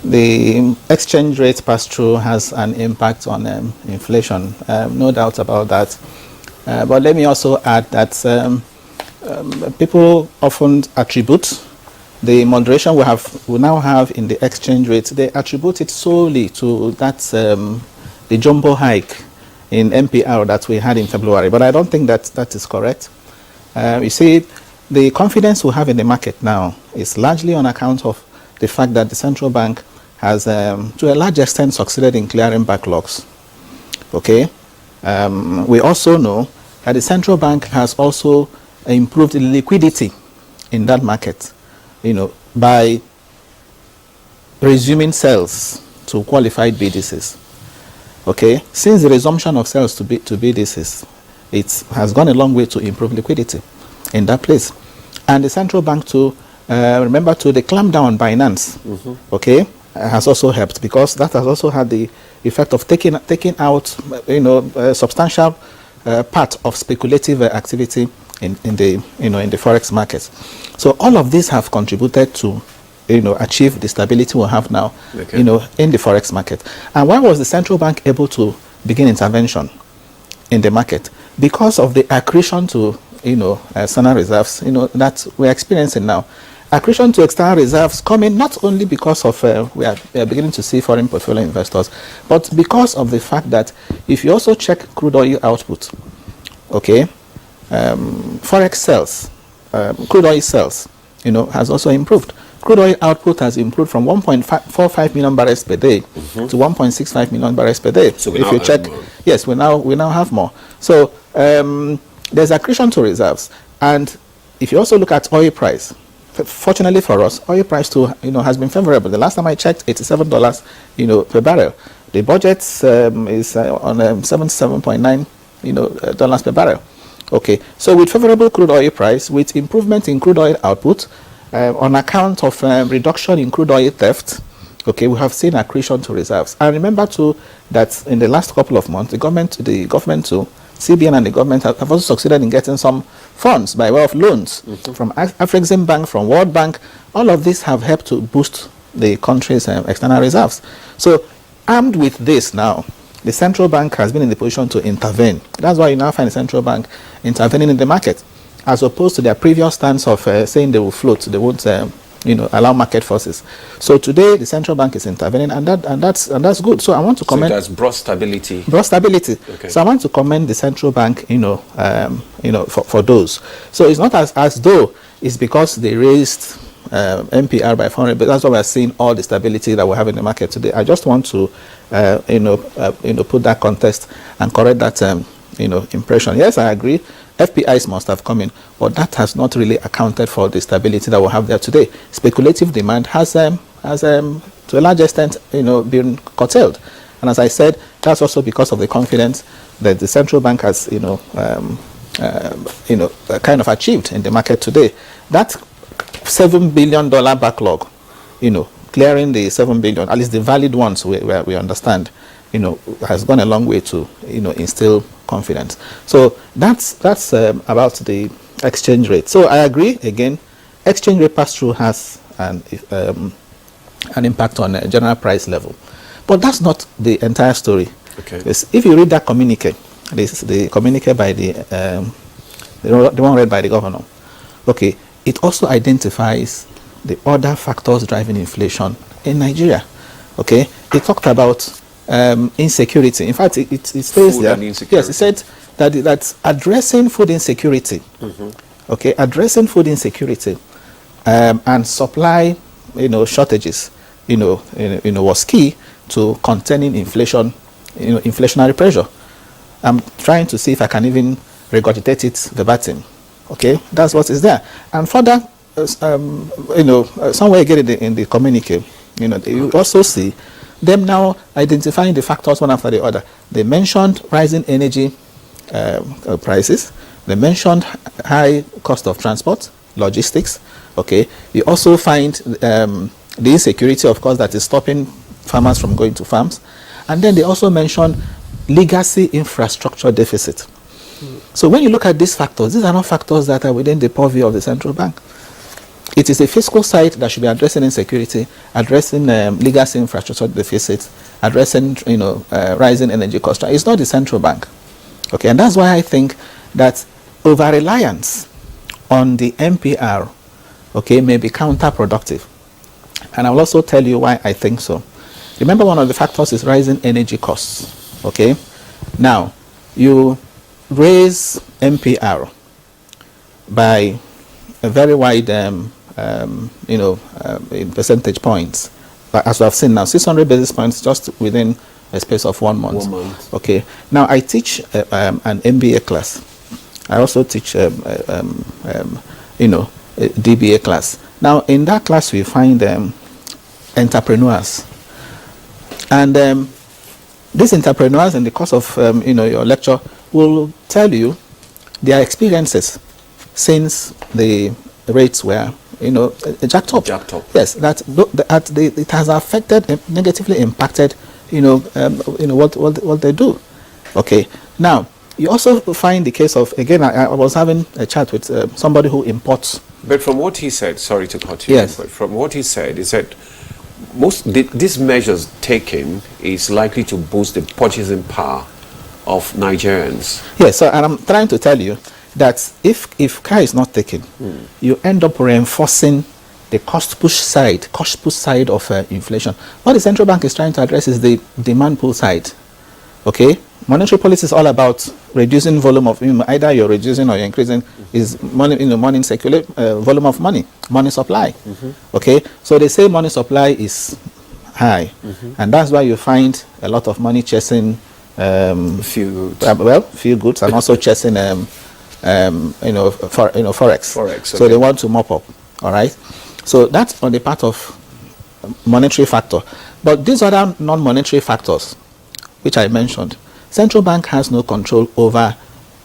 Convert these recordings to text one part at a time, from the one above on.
The exchange rate pass-through has an impact on inflation, no doubt about that. But let me also add that people often attribute the moderation we now have in the exchange rate. They attribute it solely to that the jumbo hike in MPR that we had in February. But I don't think that is correct. You see, the confidence we have in the market now is largely on account of the fact that the central bank has, to a large extent, succeeded in clearing backlogs. Okay, we also know that the central bank has also improved the liquidity in that market, by resuming sales to qualified BDCs. Okay, since the resumption of sales to BDCs, it has gone a long way to improve liquidity in that place. And the central bank remember the clampdown on Binance, okay, has also helped, because that has also had the effect of taking out, a substantial part of speculative activity in the forex markets. So all of these have contributed to achieve the stability we have now, in the forex market. And why was the central bank able to begin intervention in the market? Because of the accretion to external reserves, that we're experiencing now. Accretion to external reserves coming not only because of we are beginning to see foreign portfolio investors, but because of the fact that if you also check crude oil output, okay, forex sales, crude oil sales, has also improved. Crude oil output has improved from 1.45 million barrels per day to 1.65 million barrels per day. So if you check, yes, we now have more. So there's accretion to reserves, and if you also look at oil price, fortunately for us, oil price too, has been favorable. The last time I checked, $87, per barrel. The budget is on $77.9, dollars per barrel. Okay, so with favorable crude oil price, with improvement in crude oil output, on account of reduction in crude oil theft, okay, we have seen accretion to reserves. And remember too that in the last couple of months, the government too, CBN and the government have also succeeded in getting some funds by way of loans from Afrexim Bank, from World Bank. All of these have helped to boost the country's external reserves. So armed with this now, the central bank has been in the position to intervene. That's why you now find the central bank intervening in the market, as opposed to their previous stance of saying they will float, they won't allow market forces. So today the central bank is intervening, and that's good. So I want to commend. So that's brought stability. Okay. So I want to commend the central bank, for those. So it's not as though it's because they raised MPR by 400, but that's why we're seeing all the stability that we have in the market today. I just want to put that context and correct that impression. Yes, I agree. FPIs must have come in, but that has not really accounted for the stability that we have there today. Speculative demand has to a large extent, been curtailed. And as I said, that's also because of the confidence that the central bank has, kind of achieved in the market today. That $7 billion backlog, clearing the 7 billion, at least the valid ones we understand, has gone a long way to, instill confidence. So that's about the exchange rate. So I agree, again, exchange rate pass-through has an impact on a general price level. But that's not the entire story. Okay. If you read that communique, the communique by the one read by the governor, okay, it also identifies the other factors driving inflation in Nigeria. Okay, it talked about insecurity. In fact, it states there. Yes, it said that's addressing food insecurity. Okay, addressing food insecurity and supply, shortages, was key to containing inflation, inflationary pressure. I'm trying to see if I can even regurgitate it verbatim. Okay, that's what is there. And further, somewhere again in the communique, you also see them now identifying the factors one after the other. They mentioned rising energy prices. They mentioned high cost of transport, logistics. Okay, you also find the insecurity, of course, that is stopping farmers from going to farms. And then they also mentioned legacy infrastructure deficit. So when you look at these factors, these are not factors that are within the purview of the central bank. it is the fiscal side that should be addressing insecurity, addressing legacy infrastructure deficits, addressing rising energy costs. It's not the central bank. Okay, and that's why I think that over-reliance on the MPR, okay, may be counterproductive. And I will also tell you why I think so. Remember, one of the factors is rising energy costs. Okay, now you raise MPR by a very wide, in percentage points. But as we have seen now, 600 basis points just within a space of 1 month. 1 month. Okay. Now I teach an MBA class. I also teach, a DBA class. Now in that class we find entrepreneurs, and these entrepreneurs in the course of your lecture will tell you their experiences since the rates were jacked up. Yes, it has affected, negatively impacted what they do. Okay. Now you also find the case of, again, I was having a chat with somebody who imports. But from what he said, sorry to cut you. Yes. But from what he said these measures taken is likely to boost the purchasing power of Nigerians. Yes, so, and I'm trying to tell you that if care is not taken, you end up reinforcing the cost push side of inflation. What the central bank is trying to address is the demand pull side. Okay, monetary policy is all about reducing volume of, either you're reducing or you're increasing is money, money in circulate, volume of money supply. Okay, so they say money supply is high, and that's why you find a lot of money chasing few goods, and also chasing forex. Okay. So they want to mop up. All right, so that's on the part of monetary factor. But these other non-monetary factors, which I mentioned, central bank has no control over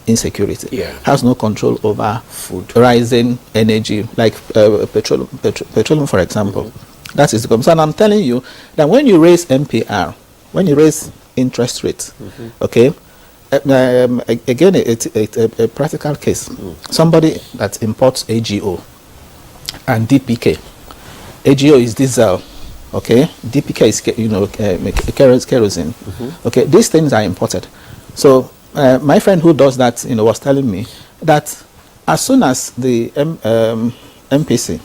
insecurity. Has no control over food, rising energy, like petroleum, for example. That is the concern. I'm telling you that when you raise MPR, when you raise interest rates, okay, again, it's a practical case. Somebody that imports AGO and DPK. AGO is diesel, okay. DPK is kerosene. Okay, these things are imported. So my friend who does that, was telling me that as soon as the MPC,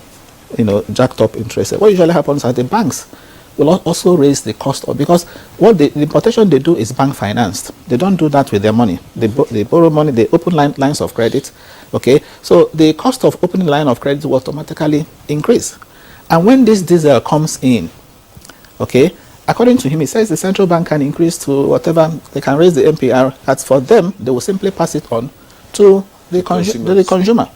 jacked up interest, what usually happens are the banks will also raise the cost of, because what the importation they do is bank financed. They don't do that with their money. They borrow money, they open lines of credit. Okay, so the cost of opening line of credit will automatically increase. And when this diesel comes in, okay, according to him, he says the central bank can increase to whatever, they can raise the MPR. As for them, they will simply pass it on to the consumer.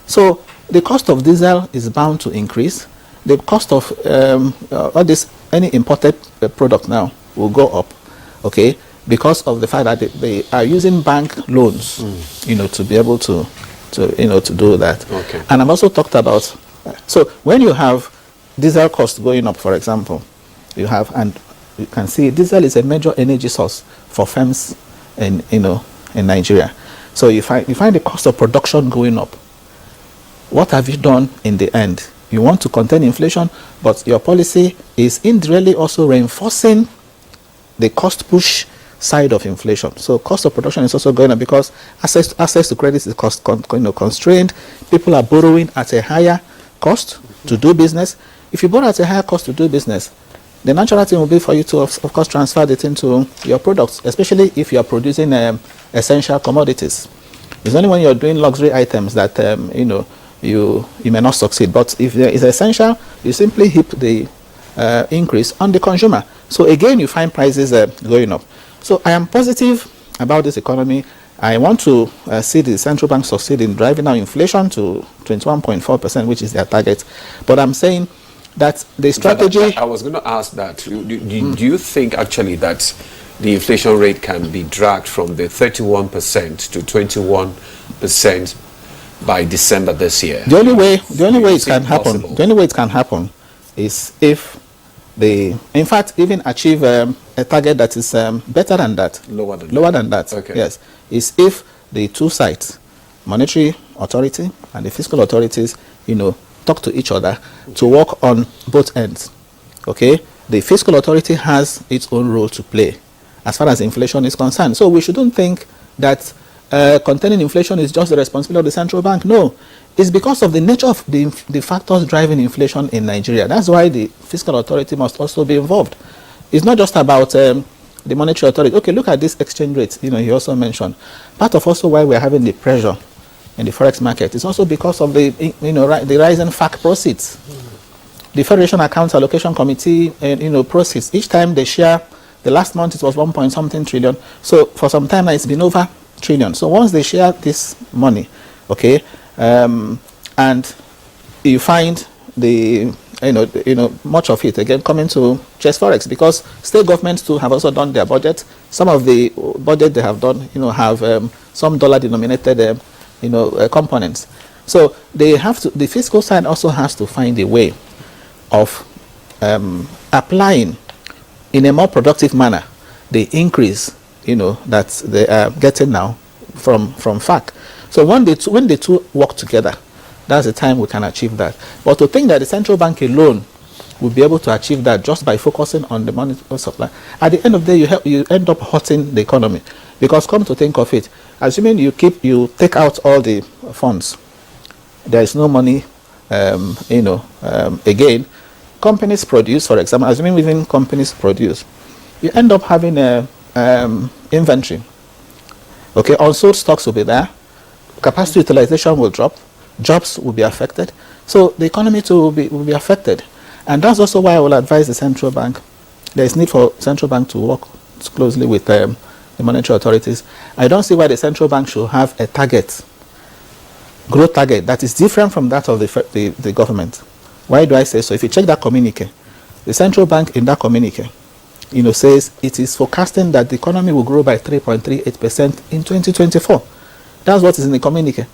So the cost of diesel is bound to increase. The cost of any imported product now will go up, okay, because of the fact that they are using bank loans, to be able to do that. Okay. And I've also talked about, so when you have diesel costs going up, for example, and you can see diesel is a major energy source for firms in Nigeria. So you find the cost of production going up. What have you done in the end? You want to contain inflation, but your policy is indirectly also reinforcing the cost push side of inflation. So cost of production is also going up because access to credit is constrained. People are borrowing at a higher cost to do business. If you borrow at a higher cost to do business, the natural thing will be for you to, of course, transfer it into your products, especially if you are producing essential commodities. It's only when you're doing luxury items that you may not succeed. But if there is essential, you simply heap the increase on the consumer. So again, you find prices going up. So I am positive about this economy. I want to see the central bank succeed in driving down inflation to 21.4%, which is their target. But I'm saying that the strategy... I was going to ask that. Do you think actually that the inflation rate can be dragged from the 31% to 21% by December this year? The only way it can happen is if in fact, even achieve a target that is better than that, lower than that. Okay. Yes, is if the two sides, monetary authority and the fiscal authorities, talk talk to each other to work on both ends. Okay, the fiscal authority has its own role to play as far as inflation is concerned. So we shouldn't think that containing inflation is just the responsibility of the central bank. No, it's because of the nature of the factors driving inflation in Nigeria. That's why the fiscal authority must also be involved. It's not just about the monetary authority. Okay, look at this exchange rate. He also mentioned part of also why we're having the pressure in the forex market is also because of the the rising FAC proceeds. The Federation Accounts Allocation Committee proceeds. Each time they share, the last month it was 1 point something trillion. So for some time now it's been over trillion. So once they share this money, okay, and you find the much of it again coming to just forex, because state governments too have also done their budget. Some of the budget they have done have some dollar denominated components. So they have to, the fiscal side also has to find a way of applying in a more productive manner the increase that they are getting now from FAC. So when the two work together, that's the time we can achieve that. But to think that the central bank alone will be able to achieve that just by focusing on the monetary supply, at the end of the day you end up hurting the economy. Because come to think of it, assuming you take out all the funds, there is no money again. Companies produce, for example, assuming even companies produce, you end up having a inventory. Okay, unsold stocks will be there, capacity utilization will drop, jobs will be affected, so the economy too will be affected. And that's also why I will advise the central bank. There is need for central bank to work closely with the monetary authorities. I don't see why the central bank should have a target, growth target, that is different from that of the government. Why do I say so? If you check that communique, the central bank in that communique says it is forecasting that the economy will grow by 3.38% in 2024. That's what is in the communique.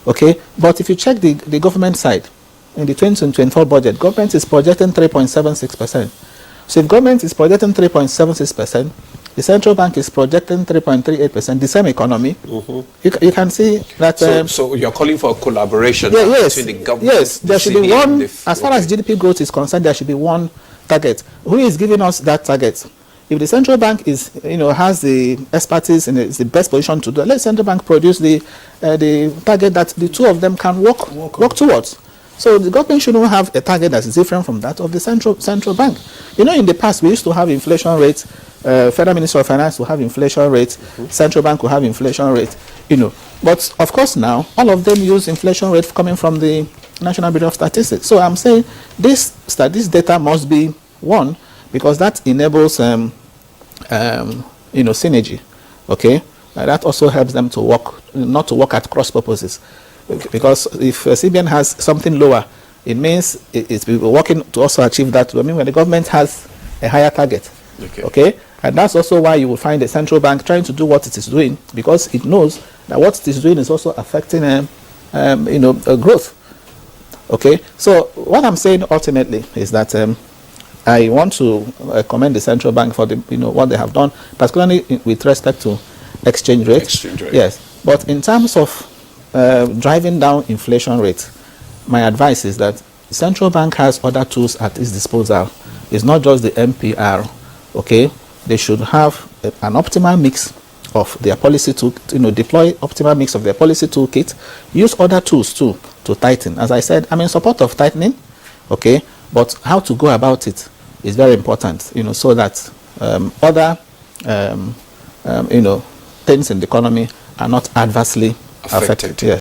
Okay, but if you check the government side, in the 2024 budget, government is projecting 3.76%. So if government is projecting 3.76%, the central bank is projecting 3.38%, the same economy. Mm-hmm. You can see that. So you're calling for collaboration between the government. Yes, there should be one. As far as GDP growth is concerned, there should be one target. Who is giving us that target? If the central bank is, has the expertise and is the best position to do, let the central bank produce the target that the two of them can work towards. So the government shouldn't have a target that is different from that of the central bank. In the past we used to have inflation rates. Federal Minister of Finance will have inflation rates. Central bank will have inflation rate. But of course now all of them use inflation rate coming from the National Bureau of Statistics. So I'm saying this data must be one, because that enables synergy. Okay, that also helps them to work, not to work at cross purposes. Because if CBN has something lower, it means it's working to also achieve that. I mean, when the government has a higher target. Okay, and that's also why you will find the central bank trying to do what it is doing, because it knows that what it is doing is also affecting growth. Okay, so what I'm saying ultimately is that I want to commend the central bank for what they have done, particularly with respect to exchange rate. Yes, but in terms of driving down inflation rate, my advice is that the central bank has other tools at its disposal. It's not just the MPR. Okay, they should have an optimal mix of their policy to deploy optimal mix of their policy toolkit. Use other tools too to tighten. As I said, I'm in support of tightening. Okay, but how to go about it is very important. So that other things in the economy are not adversely affected. Yes.